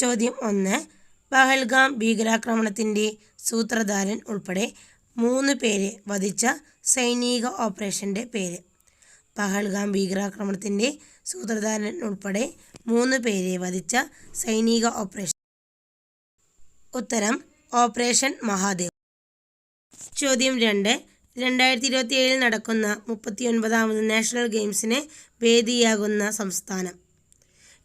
ചോദ്യം 1. പഹൽഗാം ഭീകരാക്രമണത്തിൻ്റെ സൂത്രധാരൻ ഉൾപ്പെടെ 3 പേരെ വധിച്ച സൈനിക ഓപ്പറേഷൻ്റെ പേര്. പഹൽഗാം ഭീകരാക്രമണത്തിൻ്റെ സൂത്രധാരൻ ഉൾപ്പെടെ 3 പേരെ വധിച്ച സൈനിക ഓപ്പറേഷൻ. ഉത്തരം ഓപ്പറേഷൻ മഹാദേവ്. ചോദ്യം 2. 2027 നടക്കുന്ന 39ാമത് നാഷണൽ ഗെയിംസിന് വേദിയാകുന്ന സംസ്ഥാനം.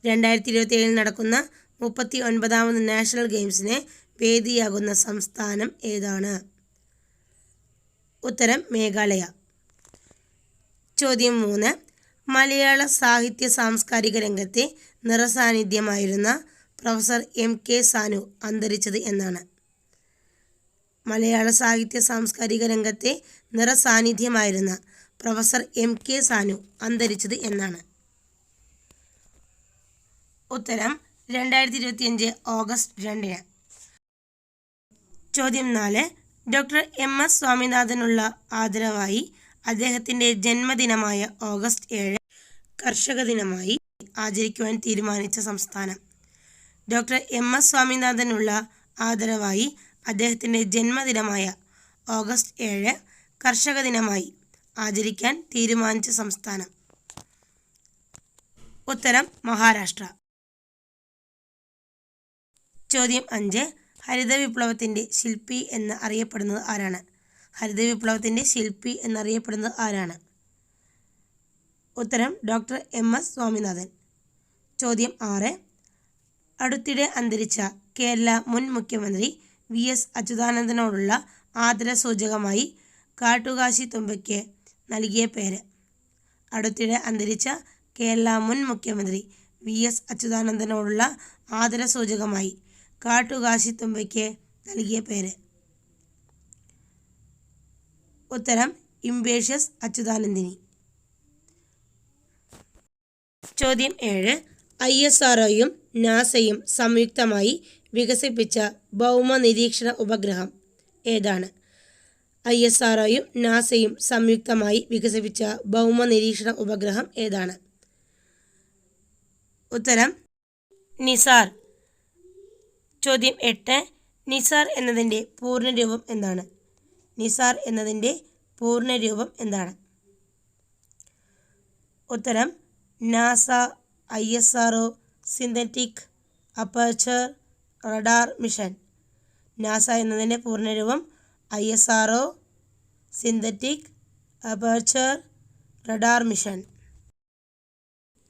2027 നടക്കുന്ന 39ാമത് നാഷണൽ ഗെയിംസിന് വേദിയാകുന്ന സംസ്ഥാനം ഏതാണ്? ഉത്തരം മേഘാലയ. ചോദ്യം 3. മലയാള സാഹിത്യ സാംസ്കാരിക രംഗത്തെ നിറസാന്നിധ്യമായിരുന്ന പ്രൊഫസർ M.K. സാനു അന്തരിച്ചത് എന്നാണ്? മലയാള സാഹിത്യ സാംസ്കാരിക രംഗത്തെ നിറസാന്നിധ്യമായിരുന്ന പ്രൊഫസർ M.K. സാനു അന്തരിച്ചത് എന്നാണ്? ഉത്തരം 2025 ഓഗസ്റ്റ് 2. ചോദ്യം 4. Doctor M.S. സ്വാമിനാഥനുള്ള ആദരവായി അദ്ദേഹത്തിൻ്റെ ജന്മദിനമായ ഓഗസ്റ്റ് 7 കർഷക ദിനമായി ആചരിക്കുവാൻ തീരുമാനിച്ച സംസ്ഥാനം. Doctor M.S. സ്വാമിനാഥനുള്ള ആദരവായി അദ്ദേഹത്തിൻ്റെ ജന്മദിനമായ ഓഗസ്റ്റ് 7 കർഷക ദിനമായി ആചരിക്കാൻ തീരുമാനിച്ച സംസ്ഥാനം. ഉത്തരം മഹാരാഷ്ട്ര. ചോദ്യം 5. ഹരിത വിപ്ലവത്തിൻ്റെ ശില്പി എന്ന് അറിയപ്പെടുന്നത് ആരാണ്? ഹരിത വിപ്ലവത്തിൻ്റെ ശില്പി എന്നറിയപ്പെടുന്നത് ആരാണ്? ഉത്തരം ഡോക്ടർ M.S. സ്വാമിനാഥൻ. ചോദ്യം 6. അടുത്തിടെ അന്തരിച്ച കേരള മുൻ മുഖ്യമന്ത്രി V.S. അച്യുതാനന്ദനോടുള്ള ആദരസൂചകമായി കാട്ടുകാശി തുമ്പയ്ക്ക് നൽകിയ പേര്. അടുത്തിടെ അന്തരിച്ച കേരള മുൻ മുഖ്യമന്ത്രി V.S. അച്യുതാനന്ദനോടുള്ള ആദരസൂചകമായി കാട്ടുകാശി തുമ്പയ്ക്ക് നൽകിയ പേര്. ഉത്തരം ഇംബേഷ്യസ് അച്യുതാനന്ദിനി. ചോദ്യം 7. ISROയും നാസയും സംയുക്തമായി വികസിപ്പിച്ച ഭൗമ നിരീക്ഷണ ഉപഗ്രഹം ഏതാണ്? ISROയും നാസയും സംയുക്തമായി വികസിപ്പിച്ച ഭൗമ നിരീക്ഷണ ഉപഗ്രഹം ഏതാണ്? ഉത്തരം നിസാർ. ചോദ്യം 8. നിസാർ എന്നതിൻ്റെ പൂർണ്ണരൂപം എന്താണ്? നിസാർ എന്നതിൻ്റെ പൂർണ്ണരൂപം എന്താണ്? ഉത്തരം NASA ISRO synthetic aperture radar mission. NASA എന്നതിൻ്റെ പൂർണ്ണരൂപം ISRO synthetic aperture radar mission.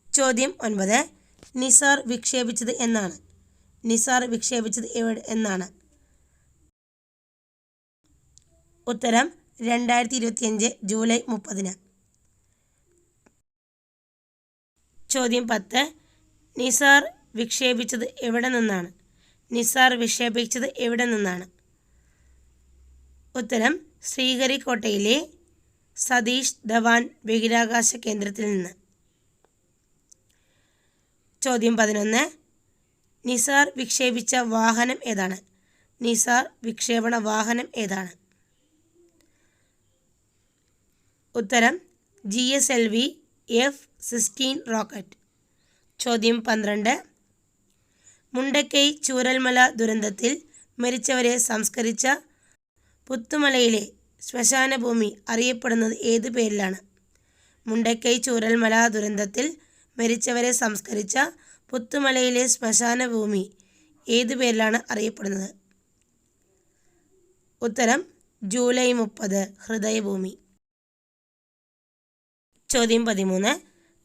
ചോദ്യം 9. നിസാർ വിക്ഷേപിച്ചത് എന്നാണ്? നിസാർ വിക്ഷേപിച്ചത് എന്നാണ്? ഉത്തരം 2025 ജൂലൈ 30. ചോദ്യം 10. നിസാർ വിക്ഷേപിച്ചത് എവിടെ നിന്നാണ്? നിസാർ വിക്ഷേപിച്ചത് എവിടെ നിന്നാണ്? ഉത്തരം ശ്രീഹരിക്കോട്ടയിലെ സതീഷ് ധവാൻ ബഹിരാകാശ കേന്ദ്രത്തിൽ നിന്ന്. ചോദ്യം 11. നിസാർ വിക്ഷേപിച്ച വാഹനം ഏതാണ്? നിസാർ വിക്ഷേപണ വാഹനം ഏതാണ്? ഉത്തരം GSLV F-16 റോക്കറ്റ്. ചോദ്യം 12. മുണ്ടക്കൈ ചൂരൽമല ദുരന്തത്തിൽ മരിച്ചവരെ സംസ്കരിച്ച പുത്തുമലയിലെ ശ്മശാന ഭൂമി അറിയപ്പെടുന്നത് ഏതു പേരിലാണ്? മുണ്ടക്കൈ ചൂരൽമല ദുരന്തത്തിൽ മരിച്ചവരെ സംസ്കരിച്ച പുത്തുമലയിലെ ശ്മശാന ഭൂമി ഏതു പേരിലാണ് അറിയപ്പെടുന്നത്? ഉത്തരം ജൂലൈ 30 ഹൃദയഭൂമി. ചോദ്യം 13.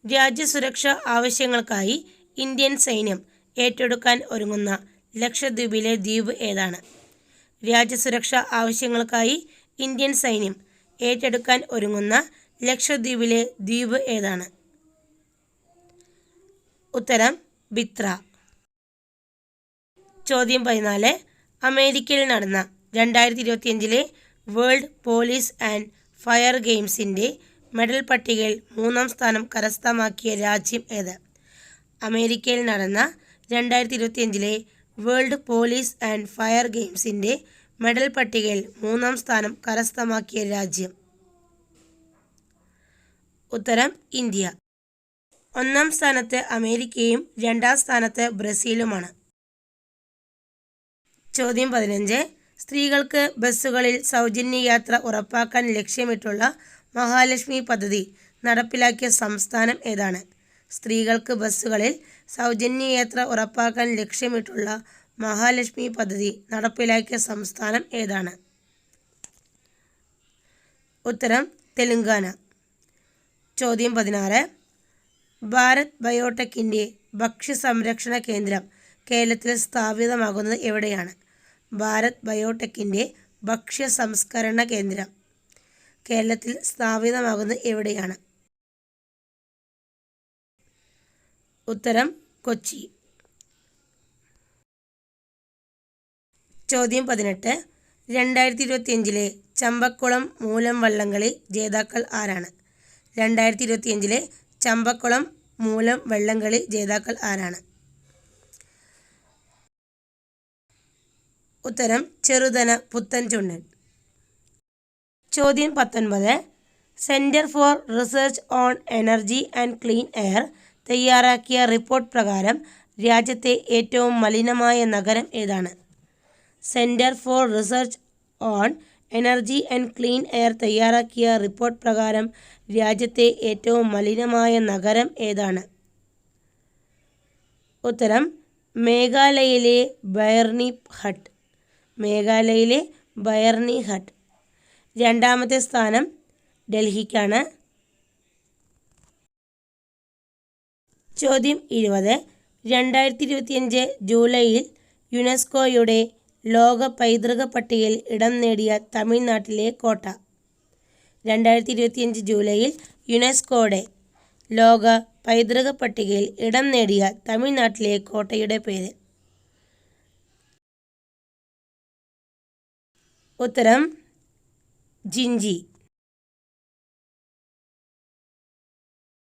രാജ്യസുരക്ഷ ആവശ്യങ്ങൾക്കായി ഇന്ത്യൻ സൈന്യം ഏറ്റെടുക്കാൻ ഒരുങ്ങുന്ന ലക്ഷദ്വീപിലെ ദ്വീപ് ഏതാണ്? രാജ്യസുരക്ഷ ആവശ്യങ്ങൾക്കായി ഇന്ത്യൻ സൈന്യം ഏറ്റെടുക്കാൻ ഒരുങ്ങുന്ന ലക്ഷദ്വീപിലെ ദ്വീപ് ഏതാണ്? ഉത്തരം ബിത്ര. ചോദ്യം 14. അമേരിക്കയിൽ നടന്ന 2025 വേൾഡ് പോലീസ് ആൻഡ് ഫയർ ഗെയിംസിൻ്റെ മെഡൽ പട്ടികയിൽ 3ാം സ്ഥാനം കരസ്ഥമാക്കിയ രാജ്യം ഏത്? അമേരിക്കയിൽ നടന്ന 2025 വേൾഡ് പോലീസ് ആൻഡ് ഫയർ ഗെയിംസിൻ്റെ മെഡൽ പട്ടികയിൽ 3ാം സ്ഥാനം കരസ്ഥമാക്കിയ രാജ്യം? ഉത്തരം ഇന്ത്യ. 1ാം സ്ഥാനത്ത് അമേരിക്കയും 2ാം സ്ഥാനത്ത് ബ്രസീലുമാണ്. ചോദ്യം 15. സ്ത്രീകൾക്ക് ബസ്സുകളിൽ സൗജന്യ യാത്ര ഉറപ്പാക്കാൻ ലക്ഷ്യമിട്ടുള്ള മഹാലക്ഷ്മി പദ്ധതി നടപ്പിലാക്കിയ സംസ്ഥാനം ഏതാണ്? സ്ത്രീകൾക്ക് ബസ്സുകളിൽ സൗജന്യ യാത്ര ഉറപ്പാക്കാൻ ലക്ഷ്യമിട്ടുള്ള മഹാലക്ഷ്മി പദ്ധതി നടപ്പിലാക്കിയ സംസ്ഥാനം ഏതാണ്? ഉത്തരം തെലുങ്കാന. ചോദ്യം 16. ഭാരത് ബയോടെക്കിൻ്റെ ഭക്ഷ്യസംരക്ഷണ കേന്ദ്രം കേരളത്തിൽ സ്ഥാപിതമാകുന്നത് എവിടെയാണ്? ഭാരത് ബയോടെക്കിൻ്റെ ഭക്ഷ്യ സംസ്കരണ കേന്ദ്രം കേരളത്തിൽ സ്ഥാപിതമാകുന്നത് എവിടെയാണ്? ഉത്തരം കൊച്ചി. ചോദ്യം 18. 2025 ചമ്പക്കുളം മൂലം വള്ളംകളി ജേതാക്കൾ ആരാണ്? 2025 ചമ്പക്കുളം മൂലം വള്ളംകളി ജേതാക്കൾ ആരാണ്? ഉത്തരം ചെറുതന പുത്തൻചുണ്ടൻ. ചോദ്യം 19. Centre for research on energy and clean air തയ്യാറാക്കിയ റിപ്പോർട്ട് പ്രകാരം രാജ്യത്തെ ഏറ്റവും മലിനമായ നഗരം ഏതാണ്? Centre for research on energy and clean air തയ്യാറാക്കിയ റിപ്പോർട്ട് പ്രകാരം രാജ്യത്തെ ഏറ്റവും മലിനമായ നഗരം ഏതാണ്? ഉത്തരം മേഘാലയയിലെ ബൈർണിഹട്ട്. മേഘാലയയിലെ ബൈർണിഹട്ട്. രണ്ടാമത്തെ സ്ഥാനം ഡൽഹിക്കാണ്. ചോദ്യം 20. 2025 ജൂലൈയിൽ യുനെസ്കോയുടെ ലോക പൈതൃക പട്ടികയിൽ ഇടം നേടിയ തമിഴ്നാട്ടിലെ കോട്ട. 2025 ജൂലൈയിൽ യുനെസ്കോയുടെ ലോക പൈതൃക പട്ടികയിൽ ഇടം നേടിയ തമിഴ്നാട്ടിലെ കോട്ടയുടെ പേര്? ഉത്തരം ജിഞ്ചി.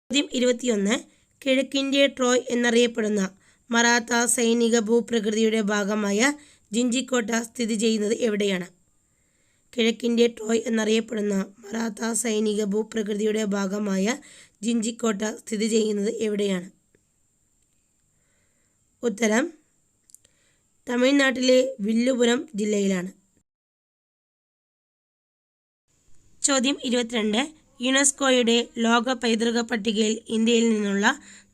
ചോദ്യം 21. കിഴക്കിൻ്റെ ട്രോയ് എന്നറിയപ്പെടുന്ന മറാത്ത സൈനിക ഭൂപ്രകൃതിയുടെ ഭാഗമായ ജിഞ്ചിക്കോട്ട സ്ഥിതി ചെയ്യുന്നത് എവിടെയാണ്? കിഴക്കിൻ്റെ ട്രോയ് എന്നറിയപ്പെടുന്ന മറാത്ത സൈനിക ഭൂപ്രകൃതിയുടെ ഭാഗമായ ജിഞ്ചിക്കോട്ട സ്ഥിതി ചെയ്യുന്നത് എവിടെയാണ്? ഉത്തരം തമിഴ്നാട്ടിലെ വില്ലുപുരം ജില്ലയിലാണ്. ചോദ്യം 22. യുനെസ്കോയുടെ ലോക പൈതൃക പട്ടികയിൽ ഇന്ത്യയിൽ നിന്നുള്ള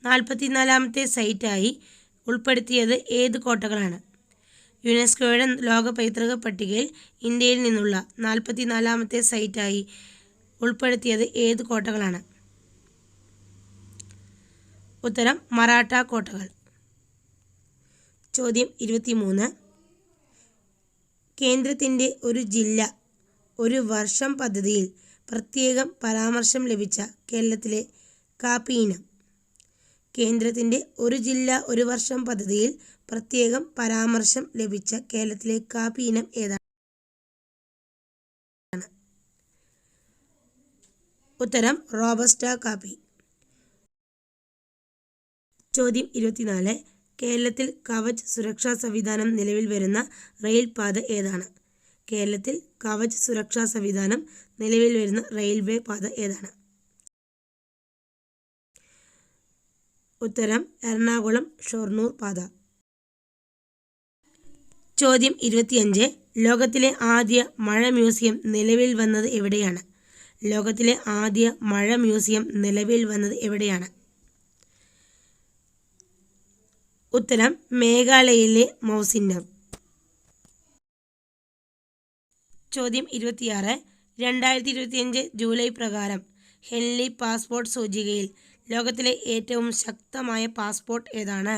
44ാമത്തെ സൈറ്റായി ഉൾപ്പെടുത്തിയത് ഏത് കോട്ടകളാണ്? യുനെസ്കോയുടെ ലോക പൈതൃക പട്ടികയിൽ ഇന്ത്യയിൽ നിന്നുള്ള 44ാമത്തെ സൈറ്റായി ഉൾപ്പെടുത്തിയത് ഏത് കോട്ടകളാണ്? ഉത്തരം മറാഠ കോട്ടകൾ. ചോദ്യം 23. കേന്ദ്രത്തിൻ്റെ ഒരു ജില്ല ഒരു വർഷം പദ്ധതിയിൽ പ്രത്യേകം പരാമർശം ലഭിച്ച കേരളത്തിലെ കാപ്പി ഇനം? കേന്ദ്രത്തിൻ്റെ ഒരു ജില്ല ഒരു വർഷം പദ്ധതിയിൽ പ്രത്യേകം പരാമർശം ലഭിച്ച കേരളത്തിലെ കാപ്പി ഇനം ഏതാണ്? ഉത്തരം റോബസ്റ്റ കാപ്പി. ചോദ്യം 24. കേരളത്തിൽ കവച് സുരക്ഷാ സംവിധാനം നിലവിൽ വരുന്ന റെയിൽ പാത ഏതാണ്? കേരളത്തിൽ കവച് സുരക്ഷാ സംവിധാനം നിലവിൽ വരുന്ന റെയിൽവേ പാത ഏതാണ്? ഉത്തരം എറണാകുളം ഷൊർണൂർ പാത. ചോദ്യം 25. ലോകത്തിലെ ആദ്യ മഴ മ്യൂസിയം നിലവിൽ വന്നത് എവിടെയാണ്? ലോകത്തിലെ ആദ്യ മഴ മ്യൂസിയം നിലവിൽ വന്നത് എവിടെയാണ്? ഉത്തരം മേഘാലയയിലെ മൗസിന്നർ. ചോദ്യം 26. 2025 ജൂലൈ പ്രകാരം ഹെൻലി പാസ്പോർട്ട് സൂചികയിൽ ലോകത്തിലെ ഏറ്റവും ശക്തമായ പാസ്പോർട്ട് ഏതാണ്?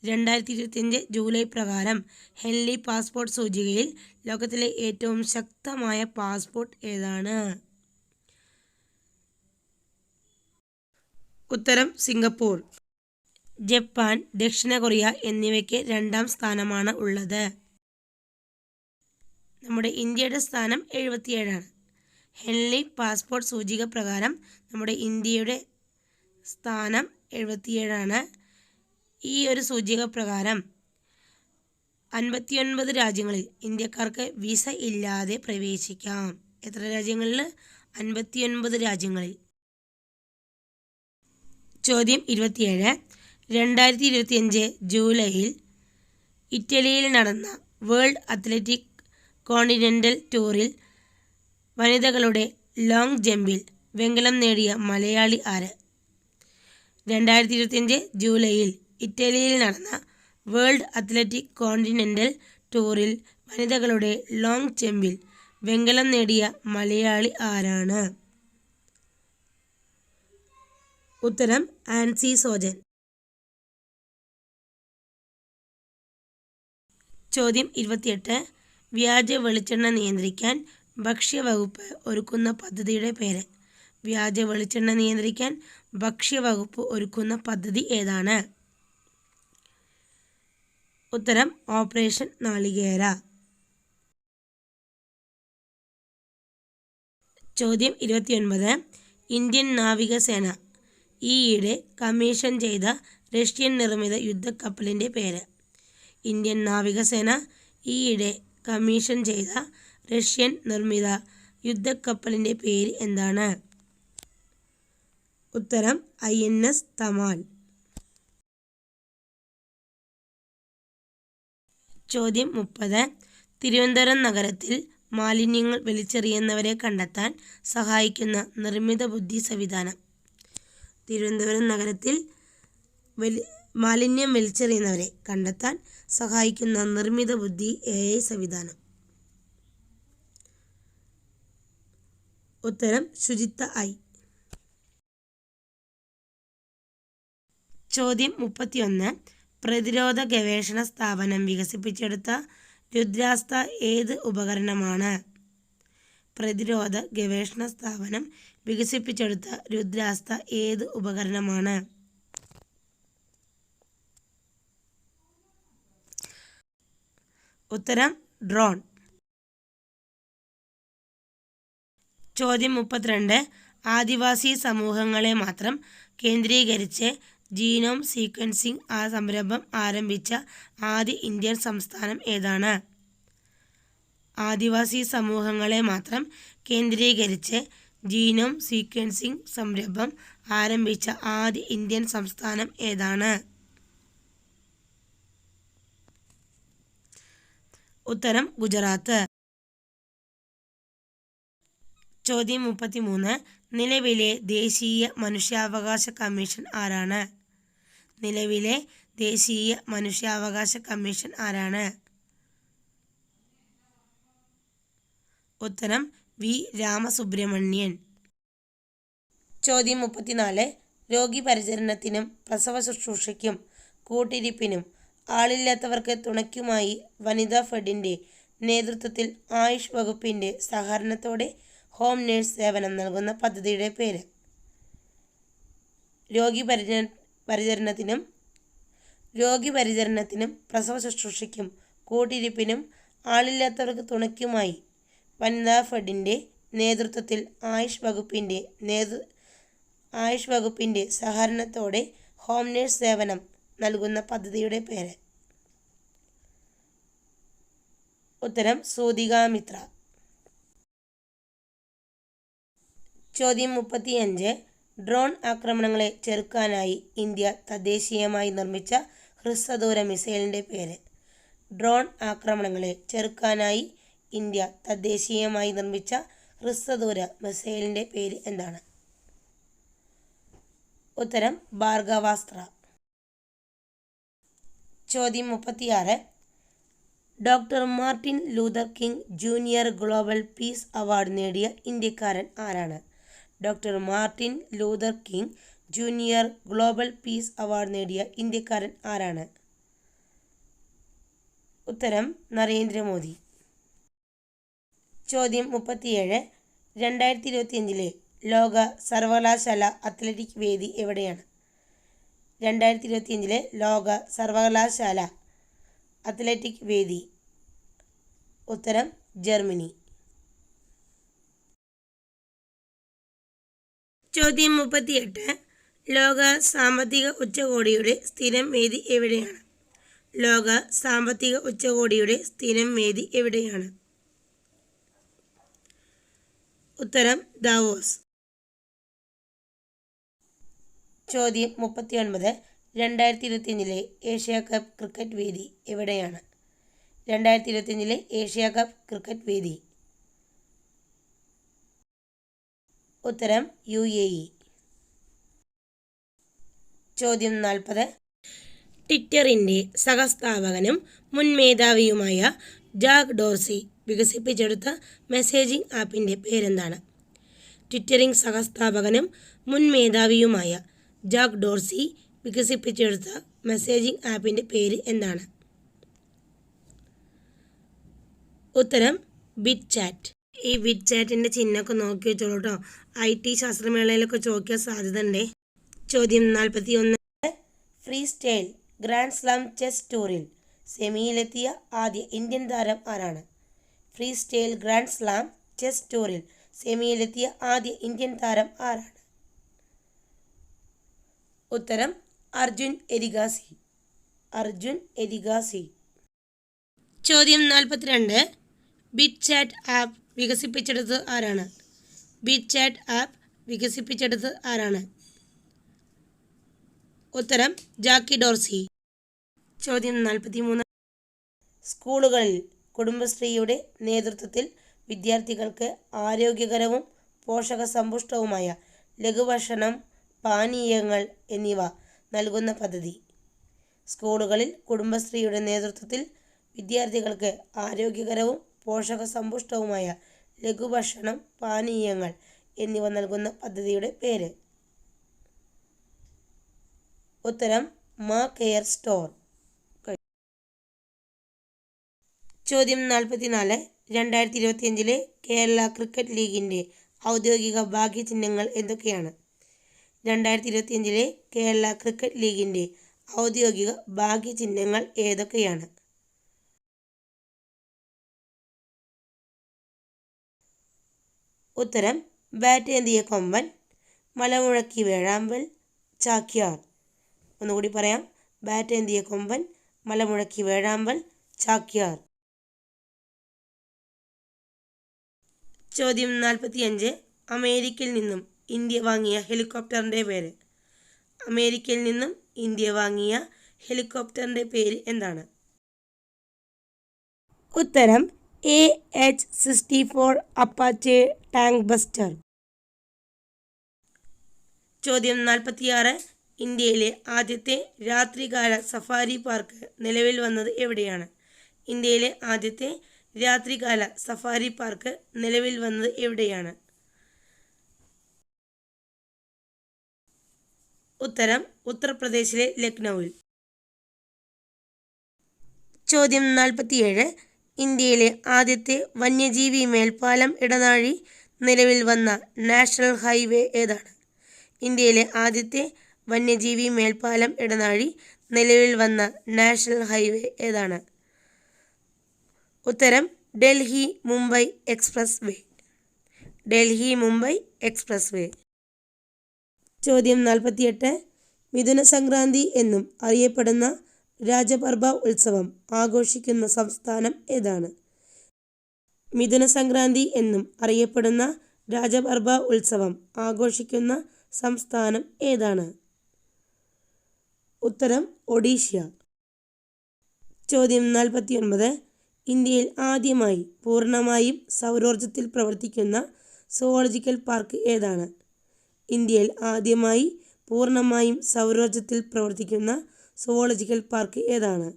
2025 ജൂലൈ പ്രകാരം ഹെൻലി പാസ്പോർട്ട് സൂചികയിൽ ലോകത്തിലെ ഏറ്റവും ശക്തമായ പാസ്പോർട്ട് ഏതാണ്? ഉത്തരം സിംഗപ്പൂർ. ജപ്പാൻ, ദക്ഷിണ കൊറിയ എന്നിവയ്ക്ക് 2ാം സ്ഥാനമാണ് ഉള്ളത്. നമ്മുടെ ഇന്ത്യയുടെ സ്ഥാനം 77ആണ്. ഹെൻലി പാസ്പോർട്ട് സൂചിക പ്രകാരം നമ്മുടെ ഇന്ത്യയുടെ സ്ഥാനം 77ആണ്. ഈ ഒരു സൂചിക പ്രകാരം 59 രാജ്യങ്ങളിൽ ഇന്ത്യക്കാർക്ക് വിസ ഇല്ലാതെ പ്രവേശിക്കാം. എത്ര രാജ്യങ്ങളിൽ? 59 രാജ്യങ്ങളിൽ. ചോദ്യം 27. 2025 ജൂലൈയിൽ ഇറ്റലിയിൽ നടന്ന വേൾഡ് അത്ലറ്റിക് കോണ്ടിനെൻ്റൽ ടൂറിൽ വനിതകളുടെ ലോങ് ജമ്പിൽ വെങ്കലം നേടിയ മലയാളി ആര്? 2025 ജൂലൈയിൽ ഇറ്റലിയിൽ നടന്ന വേൾഡ് അത്ലറ്റിക് കോണ്ടിനെൻ്റൽ ടൂറിൽ വനിതകളുടെ ലോങ് ജമ്പിൽ വെങ്കലം നേടിയ മലയാളി ആരാണ്? ഉത്തരം ആൻസി സോജൻ. ചോദ്യം 28. വ്യാജ വെളിച്ചെണ്ണ നിയന്ത്രിക്കാൻ ഭക്ഷ്യവകുപ്പ് ഒരുക്കുന്ന പദ്ധതിയുടെ പേര്. വ്യാജ വെളിച്ചെണ്ണ നിയന്ത്രിക്കാൻ ഭക്ഷ്യവകുപ്പ് ഒരുക്കുന്ന പദ്ധതി ഏതാണ്? ഉത്തരം ഓപ്പറേഷൻ നാളികേര. ചോദ്യം 29. ഇന്ത്യൻ നാവികസേന ഈയിടെ കമ്മീഷൻ ചെയ്ത റഷ്യൻ നിർമ്മിത യുദ്ധക്കപ്പലിൻ്റെ പേര്. ഇന്ത്യൻ നാവികസേന ഈയിടെ കമ്മീഷൻ ചെയ്ത റഷ്യൻ നിർമ്മിത യുദ്ധക്കപ്പലിൻ്റെ പേര് എന്താണ്? ഉത്തരം INS തമാൽ. ചോദ്യം 30. തിരുവനന്തപുരം നഗരത്തിൽ മാലിന്യങ്ങൾ വലിച്ചെറിയുന്നവരെ കണ്ടെത്താൻ സഹായിക്കുന്ന നിർമ്മിത ബുദ്ധി സംവിധാനം. തിരുവനന്തപുരം നഗരത്തിൽ മാലിന്യം വലിച്ചെറിയുന്നവരെ കണ്ടെത്താൻ സഹായിക്കുന്ന നിർമ്മിത ബുദ്ധി AI സംവിധാനം. ഉത്തരം ശുചിത്വ I. ചോദ്യം 31. പ്രതിരോധ ഗവേഷണ സ്ഥാപനം വികസിപ്പിച്ചെടുത്ത രുദ്രാസ്ത്ര ഏത് ഉപകരണമാണ്? പ്രതിരോധ ഗവേഷണ സ്ഥാപനം വികസിപ്പിച്ചെടുത്ത രുദ്രാസ്ത്ര ഏത് ഉപകരണമാണ്? ഉത്തരം ഡ്രോൺ. ചോദ്യം 32. ആദിവാസി സമൂഹങ്ങളെ മാത്രം കേന്ദ്രീകരിച്ച് ജീനോം സീക്വൻസിംഗ് സംരംഭം ആരംഭിച്ച ആദ്യ ഇന്ത്യൻ സംസ്ഥാനം ഏതാണ്? ആദിവാസി സമൂഹങ്ങളെ മാത്രം കേന്ദ്രീകരിച്ച് ജീനോം സീക്വൻസിംഗ് സംരംഭം ആരംഭിച്ച ആദ്യ ഇന്ത്യൻ സംസ്ഥാനം ഏതാണ്? ഉത്തരം ഗുജറാത്ത്. ചോദ്യം 33. നിലവിലെ ദേശീയ മനുഷ്യാവകാശ കമ്മീഷൻ ആരാണ്? നിലവിലെ ദേശീയ മനുഷ്യാവകാശ കമ്മീഷൻ ആരാണ്? ഉത്തരം V. രാമസുബ്രഹ്മണ്യൻ. ചോദ്യം 34. രോഗീപരിചരണത്തിനും പ്രസവ ശുശ്രൂഷയ്ക്കും കൂട്ടിരിപ്പിനും ആളില്ലാത്തവർക്ക് തുണയ്ക്കുമായി വനിതാ ഫെഡിൻ്റെ നേതൃത്വത്തിൽ ആയുഷ് വകുപ്പിൻ്റെ സഹകരണത്തോടെ ഹോം നേഴ്സ് സേവനം നൽകുന്ന പദ്ധതിയുടെ പേര്. രോഗീപരിചരണത്തിനും പ്രസവ ശുശ്രൂഷയ്ക്കും കൂട്ടിരിപ്പിനും ആളില്ലാത്തവർക്ക് തുണയ്ക്കുമായി വനിതാ ഫെഡിൻ്റെ നേതൃത്വത്തിൽ ആയുഷ് വകുപ്പിൻ്റെ സഹകരണത്തോടെ ഹോം നേഴ്സ് സേവനം നൽകുന്ന പദ്ധതിയുടെ പേര്. ഉത്തരം സൂതിക മിത്ര. ചോദ്യം 35. ഡ്രോൺ ആക്രമണങ്ങളെ ചെറുക്കാനായി ഇന്ത്യ തദ്ദേശീയമായി നിർമ്മിച്ച ഹ്രസ്വദൂര മിസൈലിൻ്റെ പേര്. ഡ്രോൺ ആക്രമണങ്ങളെ ചെറുക്കാനായി ഇന്ത്യ തദ്ദേശീയമായി നിർമ്മിച്ച ഹ്രസ്വദൂര മിസൈലിൻ്റെ പേര് എന്താണ്? ഉത്തരം ഭാർഗവാസ്ത്ര. ചോദ്യം 36. Doctor Martin Luther king junior global piece award നേടിയ ഇന്ത്യക്കാരൻ ആരാണ്? Doctor Martin Luther king junior global piece award നേടിയ ഇന്ത്യക്കാരൻ ആരാണ്? ഉത്തരം നരേന്ദ്രമോദി. ചോദ്യം 37. 2025 ലോക സർവകലാശാല അത്ലറ്റിക് വേദി എവിടെയാണ്? 2025 ലോക സർവകലാശാല അത്ലറ്റിക് വേദി. ഉത്തരം ജർമ്മനി. ചോദ്യം 38. ലോക സാമ്പത്തിക ഉച്ചകോടിയുടെ സ്ഥിരം വേദി എവിടെയാണ്? ലോക സാമ്പത്തിക ഉച്ചകോടിയുടെ സ്ഥിരം വേദി എവിടെയാണ്? ഉത്തരം ദാവോസ്. ചോദ്യം 39. 2025 ഏഷ്യ കപ്പ് ക്രിക്കറ്റ് വേദി എവിടെയാണ്? 2025 ഏഷ്യ കപ്പ് ക്രിക്കറ്റ് വേദി? ഉത്തരം UAE. ചോദ്യം 40. ട്വിറ്ററിൻ്റെ സഹസ്ഥാപകനും മുൻ മേധാവിയുമായ ജാക്ക് ഡോർസി വികസിപ്പിച്ചെടുത്ത മെസ്സേജിംഗ് ആപ്പിൻ്റെ പേരെന്താണ്? ട്വിറ്ററിംഗ് സഹസ്ഥാപകനും മുൻ മേധാവിയുമായ ജാക്ക് ഡോർസി വികസിപ്പിച്ചെടുത്ത മെസ്സേജിംഗ് ആപ്പിൻ്റെ പേര് എന്താണ്? ഉത്തരം ബിറ്റ് ചാറ്റ്. ഈ ബിറ്റ് ചാറ്റിൻ്റെ ചിഹ്നമൊക്കെ നോക്കി വെച്ചോളൂ കേട്ടോ. IT ശാസ്ത്രമേളയിലൊക്കെ ചോദിക്കാൻ സാധ്യത ഉണ്ടേ. ചോദ്യം 41. Freestyle grand slam chess ടൂറിൽ സെമിയിലെത്തിയ ആദ്യ ഇന്ത്യൻ താരം ആരാണ്? Freestyle grand slam chess ടൂറിൽ സെമിയിലെത്തിയ ആദ്യ ഇന്ത്യൻ താരം ആരാണ്? ഉത്തരം അർജുൻ എരിഗാസി. അർജുൻ എരിഗാസി. ചോദ്യം 42. ബിറ്റ് ചാറ്റ് ആപ്പ് വികസിപ്പിച്ചെടുത്തത് ആരാണ്? ബിറ്റ് ചാറ്റ് ആപ്പ് വികസിപ്പിച്ചെടുത്തത് ആരാണ്? ഉത്തരം ജാക്കി ഡോർസി. ചോദ്യം 43. സ്കൂളുകളിൽ കുടുംബശ്രീയുടെ നേതൃത്വത്തിൽ വിദ്യാർത്ഥികൾക്ക് ആരോഗ്യകരവും പോഷകസമ്പുഷ്ടവുമായ ലഘുഭക്ഷണം, പാനീയങ്ങൾ എന്നിവ നൽകുന്ന പദ്ധതി? സ്കൂളുകളിൽ കുടുംബശ്രീയുടെ നേതൃത്വത്തിൽ വിദ്യാർത്ഥികൾക്ക് ആരോഗ്യകരവും പോഷകസമ്പുഷ്ടവുമായ ലഘുഭക്ഷണം, പാനീയങ്ങൾ എന്നിവ നൽകുന്ന പദ്ധതിയുടെ പേര്? ഉത്തരം മാ കെയർ സ്റ്റോർ. ചോദ്യം 44. 2025 കേരള ക്രിക്കറ്റ് ലീഗിൻ്റെ ഔദ്യോഗിക ഭാഗ്യചിഹ്നങ്ങൾ എന്തൊക്കെയാണ്? 2025 കേരള ക്രിക്കറ്റ് ലീഗിൻ്റെ ഔദ്യോഗിക ഭാഗ്യചിഹ്നങ്ങൾ ഏതൊക്കെയാണ്? ഉത്തരം ബാറ്റേന്തിയ കൊമ്പൻ, മലമുഴക്കി വേഴാമ്പൽ, ചാക്യാർ. ഒന്നുകൂടി പറയാം. ബാറ്റേന്തിയ കൊമ്പൻ, മലമുഴക്കി വേഴാമ്പൽ, ചാക്യാർ. ചോദ്യം 45. അമേരിക്കയിൽ നിന്നും ഇന്ത്യ വാങ്ങിയ ഹെലികോപ്റ്ററിൻ്റെ പേര്? അമേരിക്കയിൽ നിന്നും ഇന്ത്യ വാങ്ങിയ ഹെലികോപ്റ്ററിൻ്റെ പേര് എന്താണ്? ഉത്തരം AH-64 അപ്പാച്ചെ ടാങ്ക് ബസ്റ്റർ. ചോദ്യം 46. ഇന്ത്യയിലെ ആദ്യത്തെ രാത്രികാല സഫാരി പാർക്ക് നിലവിൽ വന്നത് എവിടെയാണ്? ഇന്ത്യയിലെ ആദ്യത്തെ രാത്രികാല സഫാരി പാർക്ക് നിലവിൽ വന്നത് എവിടെയാണ്? ഉത്തരം ഉത്തർപ്രദേശിലെ ലക്നൌവിൽ. ചോദ്യം 47. ഇന്ത്യയിലെ ആദ്യത്തെ വന്യജീവി മേൽപ്പാലം ഇടനാഴി നിലവിൽ വന്ന നാഷണൽ ഹൈവേ ഏതാണ്? ഇന്ത്യയിലെ ആദ്യത്തെ വന്യജീവി മേൽപ്പാലം ഇടനാഴി നിലവിൽ വന്ന നാഷണൽ ഹൈവേ ഏതാണ്? ഉത്തരം ഡൽഹി മുംബൈ എക്സ്പ്രസ് വേ. ഡൽഹി മുംബൈ എക്സ്പ്രസ് വേ. ചോദ്യം 48. മിഥുന സംക്രാന്തി എന്നും അറിയപ്പെടുന്ന രാജപർബ ഉത്സവം ആഘോഷിക്കുന്ന സംസ്ഥാനം ഏതാണ്? മിഥുന സംക്രാന്തി എന്നും അറിയപ്പെടുന്ന രാജപർബ ഉത്സവം ആഘോഷിക്കുന്ന സംസ്ഥാനം ഏതാണ്? ഉത്തരം ഒഡീഷ. ചോദ്യം 49. ഇന്ത്യയിൽ ആദ്യമായി പൂർണ്ണമായും സൗരോർജ്ജത്തിൽ പ്രവർത്തിക്കുന്ന സുവോളജിക്കൽ പാർക്ക് ഏതാണ്? ഇന്ത്യയിൽ ആദ്യമായി പൂർണ്ണമായും സൗരോർജ്ജത്തിൽ പ്രവർത്തിക്കുന്ന സുവോളജിക്കൽ പാർക്ക് ഏതാണ്?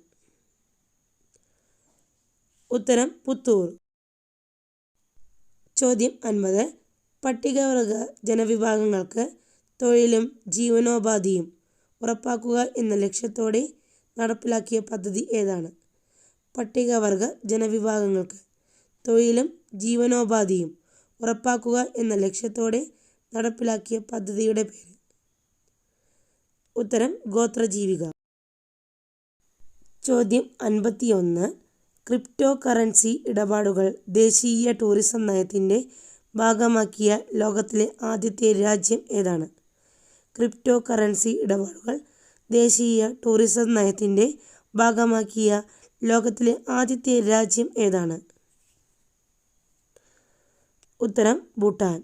ഉത്തരം പുത്തൂർ. ചോദ്യം 50. പട്ടികവർഗ ജനവിഭാഗങ്ങൾക്ക് തൊഴിലും ജീവനോപാധിയും ഉറപ്പാക്കുക എന്ന ലക്ഷ്യത്തോടെ നടപ്പിലാക്കിയ പദ്ധതി ഏതാണ്? പട്ടികവർഗ ജനവിഭാഗങ്ങൾക്ക് തൊഴിലും ജീവനോപാധിയും ഉറപ്പാക്കുക എന്ന ലക്ഷ്യത്തോടെ നടപ്പിലാക്കിയ പദ്ധതിയുടെ പേര്? ഉത്തരം ഗോത്രജീവിക. ചോദ്യം 51. ക്രിപ്റ്റോ കറൻസി ഇടപാടുകൾ ദേശീയ ടൂറിസം നയത്തിൻ്റെ ഭാഗമാക്കിയ ലോകത്തിലെ ആദ്യത്തെ രാജ്യം ഏതാണ്? ക്രിപ്റ്റോ കറൻസി ഇടപാടുകൾ ദേശീയ ടൂറിസം നയത്തിൻ്റെ ഭാഗമാക്കിയ ലോകത്തിലെ ആദ്യത്തെ രാജ്യം ഏതാണ്? ഉത്തരം ഭൂട്ടാൻ.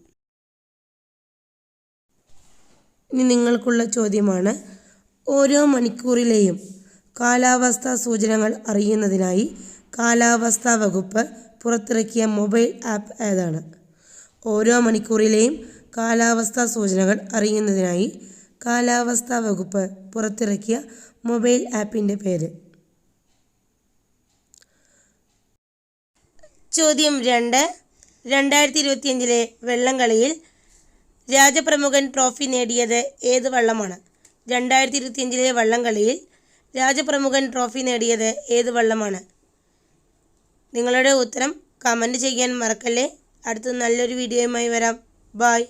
ഇനി നിങ്ങൾക്കുള്ള ചോദ്യമാണ്. ഓരോ മണിക്കൂറിലെയും കാലാവസ്ഥാ സൂചനകൾ അറിയുന്നതിനായി കാലാവസ്ഥാ വകുപ്പ് പുറത്തിറക്കിയ മൊബൈൽ ആപ്പ് ഏതാണ്? ഓരോ മണിക്കൂറിലെയും കാലാവസ്ഥാ സൂചനകൾ അറിയുന്നതിനായി കാലാവസ്ഥാ വകുപ്പ് പുറത്തിറക്കിയ മൊബൈൽ ആപ്പിൻ്റെ പേര്. ചോദ്യം 2. 2025 വള്ളംകളിയിൽ രാജപ്രമുഖൻ ട്രോഫി നേടിയത് ഏത് വള്ളമാണ്? 2025 വള്ളംകളിയിൽ രാജപ്രമുഖൻ ട്രോഫി നേടിയത് ഏത് വള്ളമാണ്? നിങ്ങളുടെ ഉത്തരം കമൻറ്റ് ചെയ്യാൻ മറക്കല്ലേ. അടുത്ത നല്ലൊരു വീഡിയോയുമായി വരാം. ബായ്.